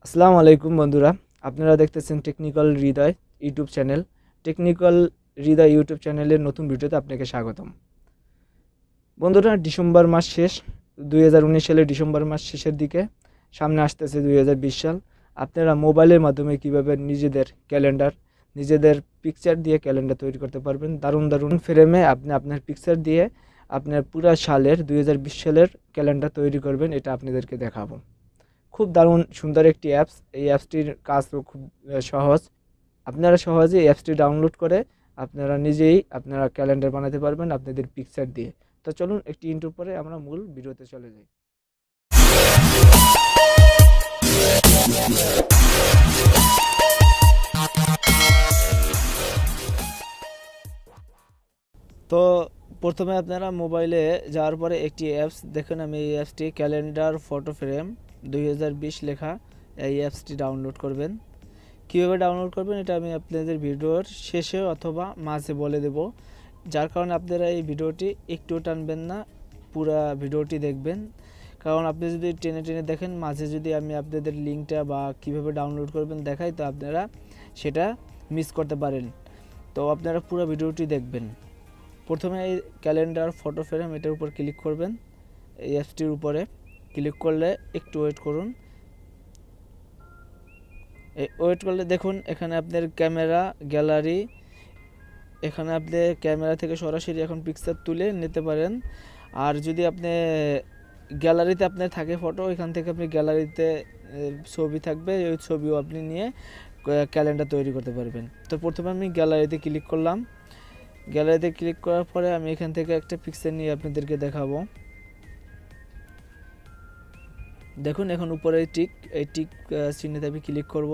আসসালামু আলাইকুম বন্ধুরা, আপনারা দেখতেছেন টেকনিক্যাল হৃদয় ইউটিউব চ্যানেল। টেকনিক্যাল হৃদয় ইউটিউব চ্যানেলের নতুন ভিডিওতে আপনাকে স্বাগতম। বন্ধুরা, ডিসেম্বর মাস শেষ, 2019 সালের ডিসেম্বর মাস শেষের দিকে, সামনে আসতেছে 2020 সাল। আপনারা মোবাইলের মাধ্যমে কিভাবে নিজেদের ক্যালেন্ডার, নিজেদের পিকচার দিয়ে ক্যালেন্ডার তৈরি করতে পারবেন। দারুণ দারুণ ফ্রেমে আপনি আপনার পিকচার দিয়ে আপনার পুরা সালের 2020 সালের ক্যালেন্ডার তৈরি করবেন, এটা আপনাদেরকে দেখাবো। খুব দারুণ সুন্দর একটি অ্যাপস। এই অ্যাপসটির কাজও খুব সহজ। আপনারা সহজে এই অ্যাপসটি ডাউনলোড করে আপনারা নিজেই আপনারা ক্যালেন্ডার বানাতে পারবেন আপনাদের পিকচার দিয়ে। তো চলুন একটি ইন্ট্রো পরে আমরা মূল ভিডিওতে চলে যাই। তো প্রথমে আপনারা মোবাইলে যাওয়ার পরে একটি অ্যাপস দেখুন, আমি এই অ্যাপসটি ক্যালেন্ডার ফটো ফ্রেম 2020 লেখা এই অ্যাপসটি ডাউনলোড করবেন। কীভাবে ডাউনলোড করবেন এটা আমি আপনাদের ভিডিওর শেষে অথবা মাঝে বলে দেব, যার কারণে আপনারা এই ভিডিওটি একটু টানবেন না, পুরো ভিডিওটি দেখবেন। কারণ আপনি যদি টেনে টেনে দেখেন, মাঝে যদি আমি আপনাদের লিঙ্কটা বা কিভাবে ডাউনলোড করবেন দেখাই, তো আপনারা সেটা মিস করতে পারেন। তো আপনারা পুরো ভিডিওটি দেখবেন। প্রথমে এই ক্যালেন্ডার ফটো ফ্রেম এটার উপর ক্লিক করবেন। এই অ্যাপসটির উপরে ক্লিক করলে একটু ওয়েট করুন। ওয়েট করলে দেখুন এখানে আপনার ক্যামেরা গ্যালারি, এখানে আপনি ক্যামেরা থেকে সরাসরি এখন পিকচার তুলে নিতে পারেন। আর যদি আপনি গ্যালারিতে আপনার থাকে ফটো, এখান থেকে আপনি গ্যালারিতে ছবি থাকবে, ওই ছবিও আপনি নিয়ে ক্যালেন্ডার তৈরি করতে পারবেন। তো প্রথমে আমি গ্যালারিতে ক্লিক করলাম। গ্যালারিতে ক্লিক করার পরে আমি এখান থেকে একটা পিকচার নিয়ে আপনাদেরকে দেখাবো। দেখুন এখন উপরে এই টিক চিহ্নতে আমি ক্লিক করব।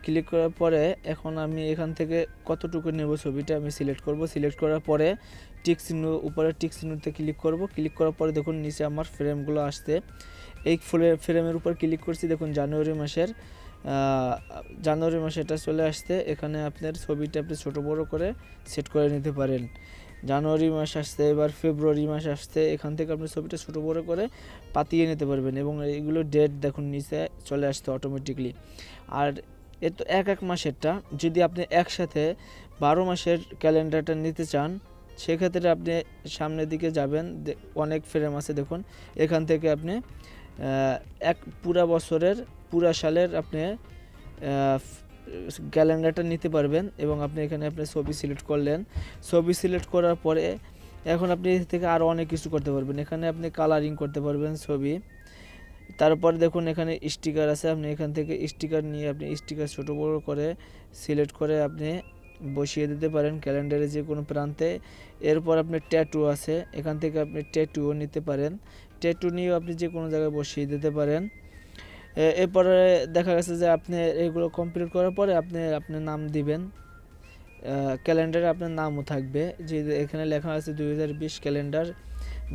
ক্লিক করার পরে এখন আমি এখান থেকে কতটুকু নেব ছবিটা আমি সিলেক্ট করব। সিলেক্ট করার পরে টিক চিহ্ন, উপরে টিক চিহ্নতে ক্লিক করব। ক্লিক করার পরে দেখুন নিচে আমার ফ্রেমগুলো আসছে। এই ফ্রেমের উপর ক্লিক করছি, দেখুন জানুয়ারি মাসে এটা চলে আসছে। এখানে আপনার ছবিটা আপনি ছোট বড় করে সেট করে নিতে পারেন। জানুয়ারি মাস আসছে, এবার ফেব্রুয়ারি মাস আসছে, এখান থেকে আপনি ছবিটা ছোট বড় করে পাতিয়ে নিতে পারবেন এবং এগুলো ডেট দেখুন নিচে চলে আসছে অটোমেটিকলি। আর এ তো এক মাসেরটা, যদি আপনি একসাথে 12 মাসের ক্যালেন্ডারটা নিতে চান, সেক্ষেত্রে আপনি সামনের দিকে যাবেন, অনেক ফ্রেম আছে দেখুন, এখান থেকে আপনি এক পুরা বছরের পুরা সালের আপনি ক্যালেন্ডারটা নিতে পারবেন। এবং আপনি এখানে আপনি ছবি সিলেক্ট করলেন। ছবি সিলেক্ট করার পরে এখন আপনি এর থেকে আরও অনেক কিছু করতে পারবেন। এখানে আপনি কালারিং করতে পারবেন ছবি। তারপর দেখুন এখানে স্টিকার আছে, আপনি এখান থেকে স্টিকার নিয়ে আপনি স্টিকার ছোট বড় করে সিলেক্ট করে আপনি বসিয়ে দিতে পারেন ক্যালেন্ডারে যে কোনো প্রান্তে। এরপর আপনার ট্যাটু আছে, এখান থেকে আপনি ট্যাটুও নিতে পারেন। ট্যাটু নিয়েও আপনি যে কোনো জায়গায় বসিয়ে দিতে পারেন। এরপরে দেখা গেছে যে আপনি এগুলো কমপ্লিট করার পরে আপনি আপনার নাম দিবেন। ক্যালেন্ডারে আপনার নামও থাকবে, যে এখানে লেখা আছে 2020 ক্যালেন্ডার,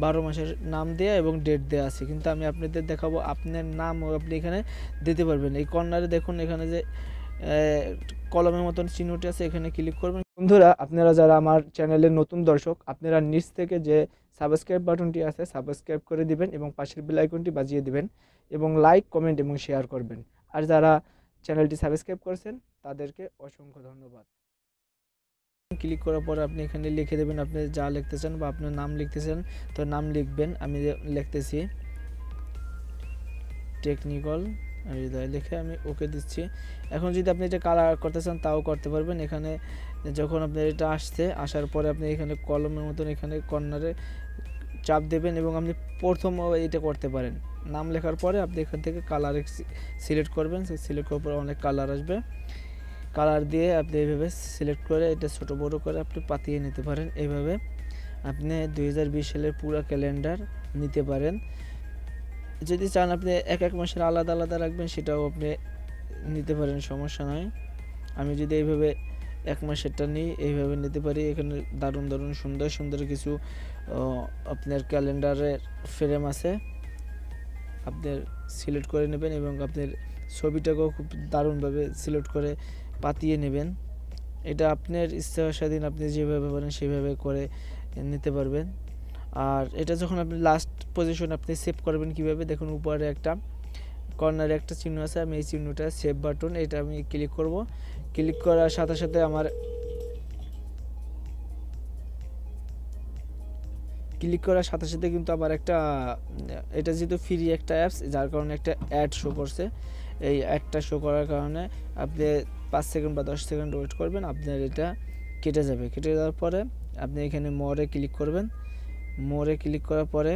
12 মাসের নাম দেয়া এবং ডেট দেওয়া আছে। কিন্তু আমি আপনাদের দেখাবো আপনার নামও আপনি এখানে দিতে পারবেন। এই কর্নারে দেখুন এখানে যে কলমের মতন চিহ্নটি আছে, এখানে ক্লিক করবেন। বন্ধুরা, আপনারা যারা আমার চ্যানেলের নতুন দর্শক, আপনারা নিচ থেকে যে সাবস্ক্রাইব বাটনটি আছে সাবস্ক্রাইব করে দিবেন এবং পাশের বেল আইকনটি বাজিয়ে দিবেন এবং লাইক, কমেন্ট এবং শেয়ার করবেন। আর যারা চ্যানেলটি সাবস্ক্রাইব করেছেন তাদেরকে অসংখ্য ধন্যবাদ। ক্লিক করার পর আপনি এখানে লিখে দেবেন আপনি যা লিখতে চান বা আপনার নাম লিখতে চান, তো নাম লিখবেন। আমি লিখতেছি টেকনিক্যাল হৃদয়, লিখে আমি ওকে দিচ্ছি। এখন যদি আপনি এটা কালার করতে চান তাও করতে পারবেন। এখানে যখন আপনার এটা আসার পরে আপনি এখানে কলমের মতন এখানে কর্নারে চাপ দেবেন এবং আপনি প্রথম এটা করতে পারেন। নাম লেখার পরে আপনি এখান থেকে কালার সিলেক্ট করবেন। সিলেক্ট করার পরে অনেক কালার আসবে, কালার দিয়ে আপনি এইভাবে সিলেক্ট করে এটা ছোট বড় করে আপনি পাতিয়ে নিতে পারেন। এইভাবে আপনি 2020 সালের পুরো ক্যালেন্ডার নিতে পারেন। যদি চান আপনি এক মাসের আলাদা আলাদা রাখবেন, সেটাও আপনি নিতে পারেন, সমস্যা নয়। আমি যদি এইভাবে এক মাসেরটা নিই, এইভাবে নিতে পারি। এখানে দারুণ দারুণ সুন্দর সুন্দর কিছু আপনার ক্যালেন্ডারের ফ্রেম আছে, আপনার সিলেক্ট করে নেবেন এবং আপনার ছবিটাকেও খুব দারুণভাবে সিলেক্ট করে পাতিয়ে নেবেন। এটা আপনার ইচ্ছা স্বাধীন, আপনি যেভাবে পারেন সেভাবে করে নিতে পারবেন। আর এটা যখন আপনি লাস্ট পজিশন আপনি সেভ করবেন কিভাবে, দেখুন উপরে একটা কর্নারে একটা চিহ্ন আছে, আমি এই চিহ্নটা সেভ বাটন, এটা আমি ক্লিক করব। ক্লিক করার সাথে সাথে আমার কিন্তু আবার একটা, এটা যেহেতু ফ্রি একটা অ্যাপস, যার কারণে একটা অ্যাড শো করছে। এই অ্যাডটা শো করার কারণে আপনি 5 সেকেন্ড বা 10 সেকেন্ড ওয়েট করবেন, আপনার এটা কেটে যাবে। কেটে যাওয়ার পরে আপনি এখানে মোরে ক্লিক করবেন। মোরে ক্লিক করার পরে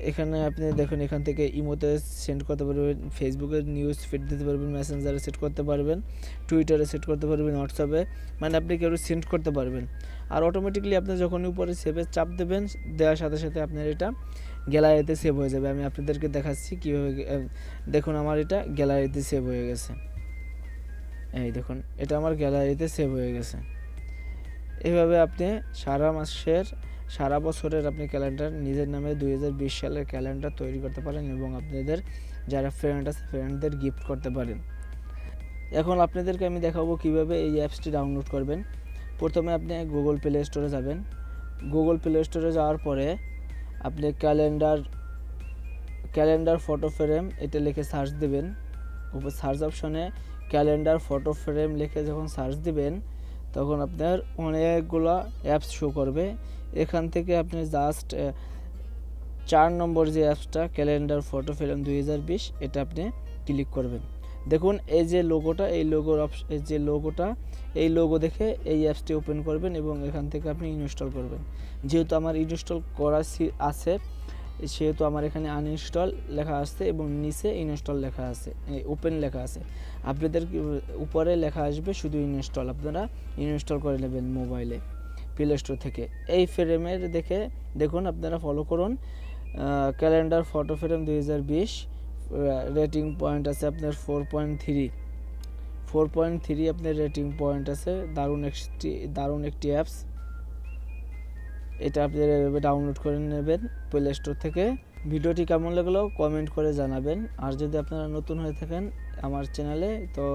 এখানে আপনি দেখুন, এখান থেকে ইমোতে সেন্ড করতে পারবেন, ফেসবুকে নিউজ ফিড দিতে পারবেন, মেসেঞ্জারে সেট করতে পারবেন, টুইটারে সেট করতে পারবেন, হোয়াটসঅ্যাপে, মানে আপনি কেউ সেন্ড করতে পারবেন। আর অটোমেটিকলি আপনি যখন উপরে সেভে চাপ দেবেন, দেওয়ার সাথে সাথে আপনার এটা গ্যালারিতে সেভ হয়ে যাবে। আমি আপনাদেরকে দেখাচ্ছি কীভাবে। দেখুন আমার এটা গ্যালারিতে সেভ হয়ে গেছে। এই দেখুন, এটা আমার গ্যালারিতে সেভ হয়ে গেছে। এভাবে আপনি সারা বছরের আপনি ক্যালেন্ডার নিজের নামে 2020 সালের ক্যালেন্ডার তৈরি করতে পারেন এবং আপনাদের যারা ফ্রেন্ড আছে ফ্রেন্ডদের গিফট করতে পারেন। এখন আপনাদেরকে আমি দেখাবো কিভাবে এই অ্যাপসটি ডাউনলোড করবেন। প্রথমে আপনি গুগল প্লে স্টোরে যাবেন। গুগল প্লে স্টোরে যাওয়ার পরে আপনি ক্যালেন্ডার ফটো ফ্রেম এটা লিখে সার্চ দেবেন। উপর সার্চ অপশনে ক্যালেন্ডার ফটো ফ্রেম লিখে যখন সার্চ দিবেন, তখন আপনার অনেকগুলো অ্যাপস শো করবে। এখান থেকে আপনি জাস্ট 4 নম্বর যে অ্যাপসটা ক্যালেন্ডার ফটো ফ্রেম 2020, এটা আপনি ক্লিক করবেন। দেখুন এই যে লোগোটা, এই লোগো দেখে এই অ্যাপসটি ওপেন করবেন এবং এখান থেকে আপনি ইনস্টল করবেন। যেহেতু আমার ইনস্টল করা আছে, সেহেতু আমার এখানে আনইনস্টল লেখা আছে এবং নিচে ইনস্টল লেখা আছে, ওপেন লেখা আছে। আপনাদের উপরে লেখা আসবে শুধু ইনস্টল, আপনারা ইনস্টল করে নেবেন মোবাইলে প্লে স্টোর থেকে। এই ফ্রেমের দেখুন আপনারা ফলো করুন। Calendar photo frame 2020, rating point আছে আপনার 4.3 আপনার রেটিং পয়েন্ট আছে। দারুণ একটি অ্যাপস। এটা আপনারা এভাবে ডাউনলোড করে নেবেন প্লে স্টোর থেকে। ভিডিওটি কেমন লাগলো কমেন্ট করে জানাবেন। আর যদি আপনারা নতুন হয়ে থাকেন আমার চ্যানেলে, তো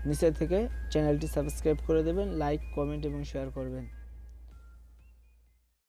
নিচে থেকে চ্যানেলটি সাবস্ক্রাইব করে দেবেন, লাইক, কমেন্ট এবং শেয়ার করবেন।